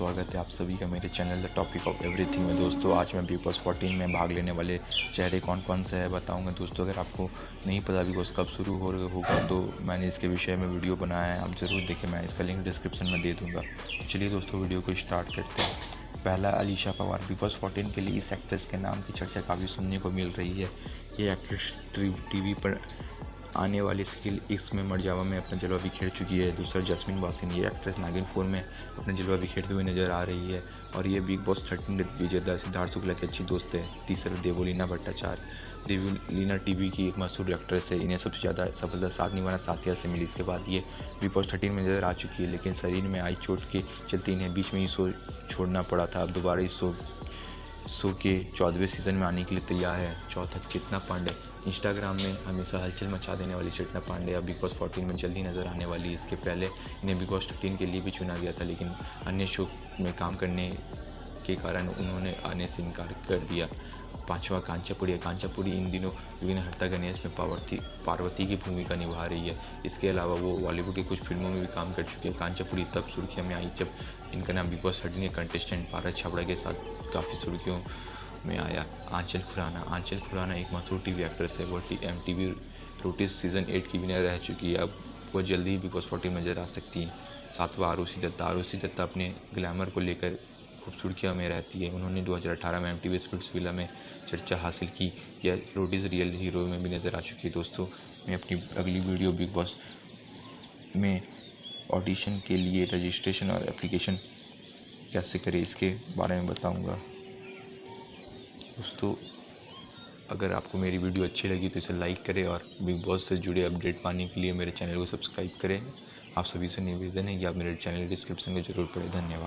स्वागत है आप सभी का मेरे channel the topic of everything में। दोस्तों आज मैं बिग बॉस 14 में भाग लेने वाले चेहरे कौन कौन से हैं बताऊंगा। दोस्तों अगर आपको नहीं पता बिग बॉस कब शुरू होगा तो मैंने इसके विषय में वीडियो बनाया है, आप ज़रूर देखें, मैं इसका लिंक डिस्क्रिप्शन में दे दूँगा। चलिए दोस्तों वीडियो को स्टार्ट करते हैं। पहला अलीशा पवार। बिग बॉस 14 के लिए इस एक्ट्रेस के नाम की चर्चा काफ़ी सुनने को मिल रही है। ये एक्ट्रेस टीवी पर आने वाली स्किल एक्स में मरजावा में अपना जलवा बिखेर चुकी है। दूसरा जैस्मिन वासिन। ये एक्ट्रेस नागिन 4 में अपना जलवा बिखेरते हुए नजर आ रही है और ये बिग बॉस 13 विजेता सिद्धार्थ शुक्ला की अच्छी दोस्त है। तीसरा देवोलीना भट्टाचार्य। देवोलीना टीवी की एक मशहूर एक्ट्रेस है। इन्हें सबसे ज़्यादा सफलता साथ निभाना साथिया से मिली। इसके बाद ये बिग बॉस 13 में नजर आ चुकी है, लेकिन शरीर में आई चोट के चलते इन्हें बीच में ही शो छोड़ना पड़ा था। अब दोबारा इस शो के 14वें सीजन में आने के लिए तैयार है। चौथा चेतना पांडे। इंस्टाग्राम में हमेशा हलचल मचा देने वाली चेतना पांडे अब बिग बॉस 14 में जल्दी नजर आने वाली। इसके पहले इन्हें बिग बॉस 13 के लिए भी चुना गया था, लेकिन अन्य शो में काम करने के कारण उन्होंने आने से इनकार कर दिया। पांचवा कांचापुरी। कांचापुरी इन दिनों विघ्नहर्ता गणेश में पार्वती की भूमिका निभा रही है। इसके अलावा वो बॉलीवुड की कुछ फिल्मों में भी काम कर चुके हैं। कांचापुरी तब सुर्खियों में आई जब इनका नाम बिग बॉस 13 के कंटेस्टेंट पारस छाबड़ा के साथ काफ़ी सुर्खियों में आया। आंचल खुराना। आंचल खुराना एक मशहूर टीवी एक्ट्रेस है। वो MTV रोटीज सीजन 8 की विनर रह चुकी है। अब वो जल्दी ही बिग बॉस 14 में नजर आ सकती है। सातवां आरुषि दत्ता। आरुषि दत्ता अपने ग्लैमर को लेकर खूब सुर्खियों में रहती है। उन्होंने 2018 में MTV स्पिट्सविला में चर्चा हासिल की। यह रोटीज रियल हीरो में भी नजर आ चुकी है। दोस्तों मैं अपनी अगली वीडियो बिग बॉस में ऑडिशन के लिए रजिस्ट्रेशन और एप्लीकेशन कैसे करें इसके बारे में बताऊंगा। दोस्तों अगर आपको मेरी वीडियो अच्छी लगी तो इसे लाइक करें और बिग बॉस से जुड़े अपडेट पाने के लिए मेरे चैनल को सब्सक्राइब करें। आप सभी से निवेदन है कि आप मेरे चैनल डिस्क्रिप्शन को जरूर पढ़ें। धन्यवाद।